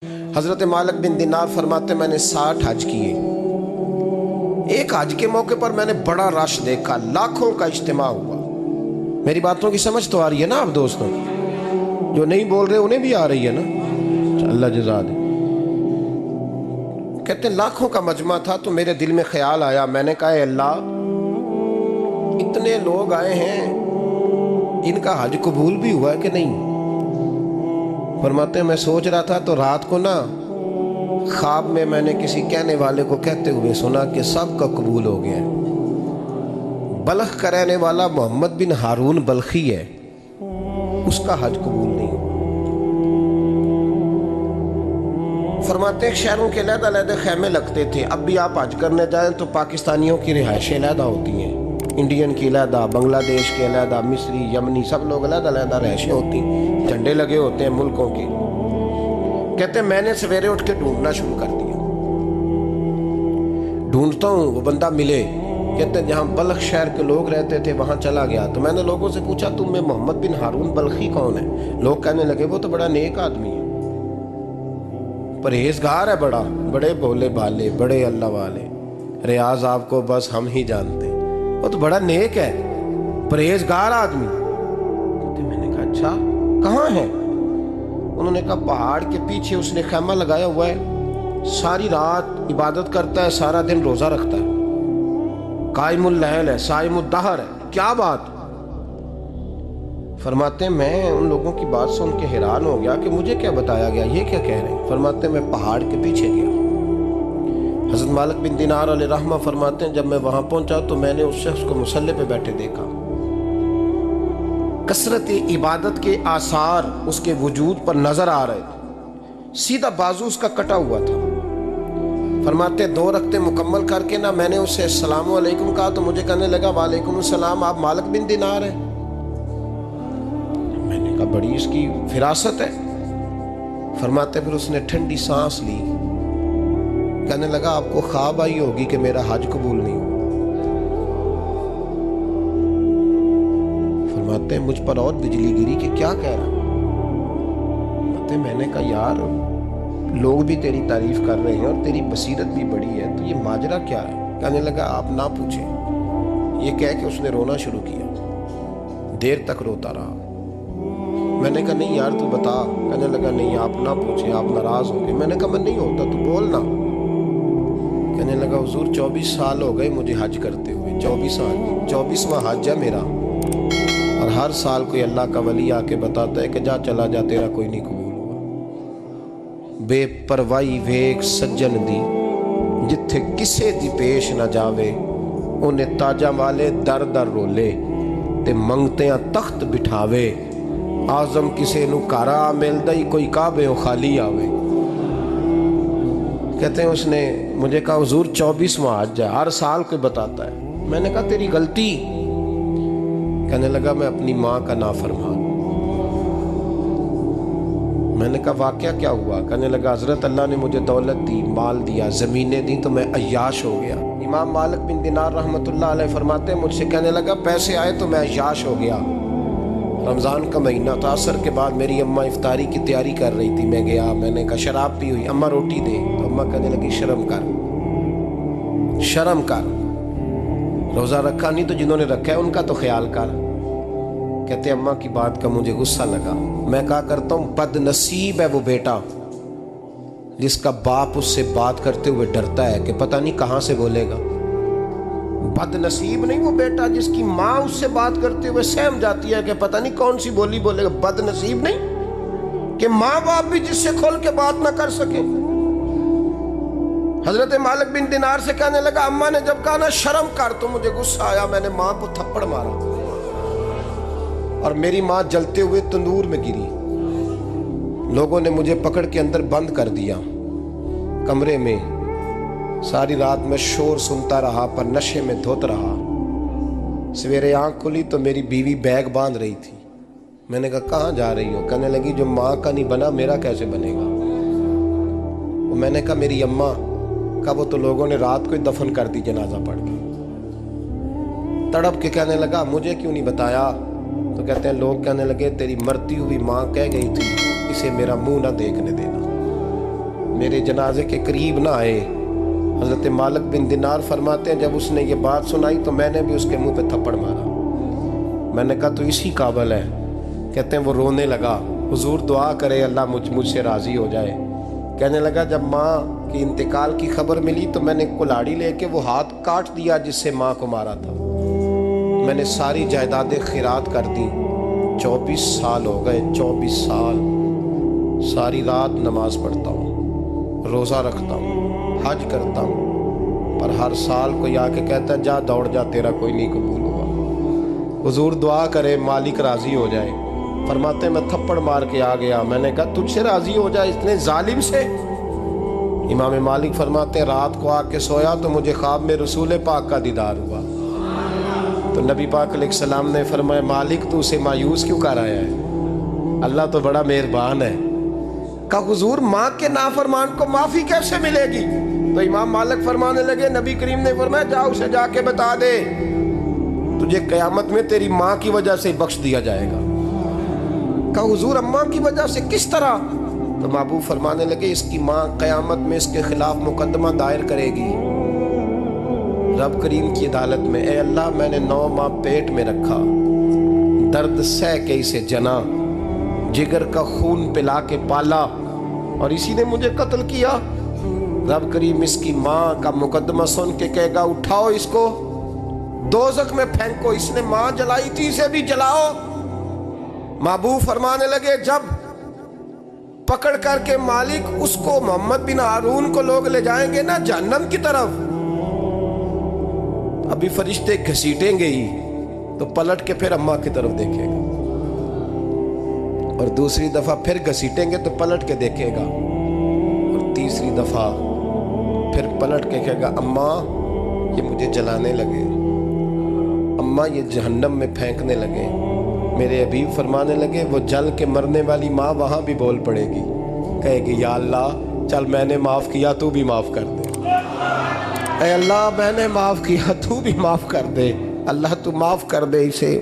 हज़रत मालिक बिन दिनार फरमाते मैंने 60 हज किए। एक हज के मौके पर मैंने बड़ा रश देखा, लाखों का इज्तिमा हुआ। मेरी बातों की समझ तो आ रही है ना आप दोस्तों? जो नहीं बोल रहे उन्हें भी आ रही है ना? अल्लाह जज़ा दे। कहते लाखों का मजमा था तो मेरे दिल में ख्याल आया, मैंने कहा अल्लाह इतने लोग आए हैं, इनका हज कबूल भी हुआ है कि नहीं? फरमाते मैं सोच रहा था तो रात को ना ख्वाब में मैंने किसी कहने वाले को कहते हुए सुना कि सब का कबूल हो गया है। बल्ख का रहने वाला मोहम्मद बिन हारून बल्खी है, उसका हज कबूल नहीं। फरमाते शहरों के अलग-अलग खैमे लगते थे। अब भी आप हज करने जाएं तो पाकिस्तानियों की रिहाइशें अलग होती हैं, इंडियन की अलग, बांग्लादेश के अलग, मिस्री, यमनी, सब लोग अलग-अलग रिहाइशें होती हैं, झंडे लगे होते हैं मुल्कों के। कहते मैंने सवेरे उठ के ढूंढना शुरू कर दिया, ढूंढता हूँ वो बंदा मिले। कहते जहाँ बल्ख शहर के लोग रहते थे वहाँ चला गया तो मैंने लोगों से पूछा तुम में मोहम्मद बिन हारून बल्खी कौन है? लोग कहने लगे वो तो बड़ा नेक आदमी है, परहेजगार है, बड़े भोले भाले, बड़े अल्लाह वाले, रियाज आपको बस हम ही जानते हैं, वो तो बड़ा नेक है, परहेजगार आदमी। तो मैंने कहा अच्छा कहाँ है? उन्होंने कहा पहाड़ के पीछे उसने खैमा लगाया हुआ है, सारी रात इबादत करता है, सारा दिन रोजा रखता है, कायमुल लैल है, साइमुद दहर है। क्या बात? फरमाते मैं उन लोगों की बात सुन के हैरान हो गया कि मुझे क्या बताया गया, ये क्या कह रहे हैं? फरमाते मैं पहाड़ के पीछे गया। हज़रत मालिक बिन दिनार अलैहिर्रहमा फरमाते हैं जब मैं वहां पहुंचा तो मैंने उस शख्स को मुसल्ले पे बैठे देखा। कसरत इबादत के आसार उसके वजूद पर नजर आ रहे थे, सीधा बाजू उसका कटा हुआ था। फरमाते 2 रकते मुकम्मल करके ना मैंने उससे अस्सलामु अलैकुम कहा तो मुझे कहने लगा वालेकुम सलाम, आप मालिक बिन दिनार हैं? मैंने कहा बड़ी इसकी फिरासत है। फरमाते फिर उसने ठंडी सांस ली, कहने लगा आपको ख्वाब आई होगी कि मेरा हज कबूल नहीं हुआ। फरमाते मुझ पर और बिजली गिरी कि क्या कह रहा? फरमाते मैंने कहा यार लोग भी तेरी तारीफ कर रहे हैं और तेरी बसीरत भी बड़ी है, तो ये माजरा क्या है? कहने लगा आप ना पूछें। ये कह के उसने रोना शुरू किया, देर तक रोता रहा। मैंने कहा नहीं यार तू बता। कहने लगा नहीं आप ना पूछें, आप नाराज होंगे। मैंने कहा मैं नहीं होता, तू बोल ना। कहने लगा हुजूर 24 साल हो गए मुझे हज करते हुए, 24 साल, 24वां हज है मेरा, और हर साल कोई अल्लाह का वली आके बताता है कि जा चला जा तेरा कोई नहीं कबूल हुआ। बेपरवाही वेख सज्जन दी जिथे किसे दी पेश ना जावे, उन्हें ताजा वाले दर दर रोले ते मंगते तख्त बिठावे, आजम किसे नू कारा मिलदा ही कोई काबे खाली आवे। कहते हैं उसने मुझे कहा हुजूर 24वां हज है, हर साल कोई बताता है। मैंने कहा तेरी गलती। कहने लगा मैं अपनी माँ का नाफरमान। मैंने कहा वाकया क्या हुआ? कहने लगा हजरत अल्लाह ने मुझे दौलत दी, माल दिया, ज़मीनें दी तो मैं अय्याश हो गया। इमाम मालिक बिन दिनार रहमतुल्लाह अलैह फरमाते हैं मुझसे कहने लगा पैसे आए तो मैं अय्याश हो गया। रमज़ान का महीना था, असर के बाद मेरी अम्मा इफ्तारी की तैयारी कर रही थी, मैं गया, मैंने कहा शराब पी हुई, अम्मा रोटी दे, तो अम्मा कहने लगी शर्म कर, शर्म कर, रोज़ा रखा नहीं तो जिन्होंने रखा है उनका तो ख्याल कर। कहते अम्मा की बात का मुझे गुस्सा लगा। मैं कहा करता हूँ बदनसीब है वो बेटा जिसका बाप उससे बात करते हुए डरता है कि पता नहीं कहाँ से बोलेगा। बदनसीब नहीं वो बेटा जिसकी माँ उससे बात करते हुए सहम जाती है कि पता नहीं कौन सी बोली बोलेगा। बदनसीब नहीं कि माँ बाप भी जिससे खोल के बात ना कर सके। हजरत मालिक बिन दिनार से कहने लगा अम्मा ने जब कहा ना शर्म कर तो मुझे गुस्सा आया, मैंने माँ को थप्पड़ मारा और मेरी माँ जलते हुए तंदूर में गिरी। लोगों ने मुझे पकड़ के अंदर बंद कर दिया कमरे में। सारी रात मैं शोर सुनता रहा पर नशे में धोत रहा। सवेरे आंख खुली तो मेरी बीवी बैग बांध रही थी। मैंने कहा कहाँ जा रही हो? कहने लगी जो माँ का नहीं बना मेरा कैसे बनेगा? वो मैंने कहा मेरी अम्मा का वो तो लोगों ने रात को ही दफन कर दी जनाजा पढ़ के। तड़प के कहने लगा मुझे क्यों नहीं बताया? तो कहते हैं लोग कहने लगे तेरी मरती हुई माँ कह गई थी इसे मेरा मुंह ना देखने देना। میرے جنازے کے قریب نہ آئے۔ حضرت مالک بن دینار فرماتے ہیں جب اس نے یہ بات سنائی تو میں نے بھی اس کے منہ پہ تھپڑ مارا۔ میں نے کہا تو اسی قابل ہے۔ کہتے ہیں وہ رونے لگا، حضور دعا کرے اللہ مجھ سے راضی ہو جائے۔ کہنے لگا جب ماں کی انتقال کی خبر ملی تو میں نے کلاڑی لے کے وہ ہاتھ کاٹ دیا جس سے ماں کو مارا تھا۔ میں نے ساری جائیدادیں خیرات کر دیں۔ 24 سال ہو گئے، 24 سال ساری رات نماز پڑھتا ہوں، روزہ رکھتا ہوں، حج کرتا ہوں، پر ہر سال کوئی آ کے کہتا ہے جا دوڑ جا تیرا کوئی نہیں قبول ہوا۔ حضور دعا کرے مالک راضی ہو جائے۔ فرماتے میں تھپڑ مار کے آ گیا، میں نے کہا تجھ سے راضی ہو جائے اتنے ظالم سے؟ امام مالک فرماتے رات کو آ کے سویا تو مجھے خواب میں رسول پاک کا دیدار ہوا۔ تو نبی پاک علیہ السلام نے فرمایا مالک تو اسے مایوس کیوں کر آیا ہے؟ اللہ تو بڑا مہربان ہے۔ کہا حضور ماں کے نافرمان کو معافی کیسے ملے گی؟ تو امام مالک فرمانے لگے نبی کریم نے فرمایا جا اسے جا کے بتا دے تجھے قیامت میں تیری ماں کی وجہ سے بخش دیا جائے گا۔ کہا حضور اماں کی وجہ سے کس طرح؟ تو محبوب فرمانے لگے اس کی ماں قیامت میں اس کے خلاف مقدمہ دائر کرے گی رب کریم کی عدالت میں، اے اللہ میں نے 9 ماہ پیٹ میں رکھا، درد سہ کے اسے جنا، جگر کا خون پلا کے پالا اور اسی نے مجھے قتل کیا۔ رب کریم اس کی ماں کا مقدمہ سن کے کہے گا اٹھاؤ اس کو دوزخ میں پھینکو، اس نے ماں جلائی تھی اسے بھی جلاؤ۔ محبوب فرمانے لگے جب پکڑ کر کے مالک اس کو محمد بن ہارون کو لوگ لے جائیں گے نا جہنم کی طرف، ابھی فرشتے گھسیٹیں گے ہی تو پلٹ کے پھر اماں کی طرف دیکھے گا اور دوسری دفعہ پھر گھسیٹیں گے تو پلٹ کے دیکھے گا اور تیسری دفعہ پھر پلٹ کے کہے گا اماں یہ مجھے جلانے لگے، اماں یہ جہنم میں پھینکنے لگے۔ میرے حبیب فرمانے لگے وہ جل کے مرنے والی ماں وہاں بھی بول پڑے گی، کہے گی یا اللہ چل میں نے معاف کیا تو بھی معاف کر دے، اے اللہ میں نے معاف کیا تو بھی معاف کر دے، اللہ تو معاف کر دے اسے۔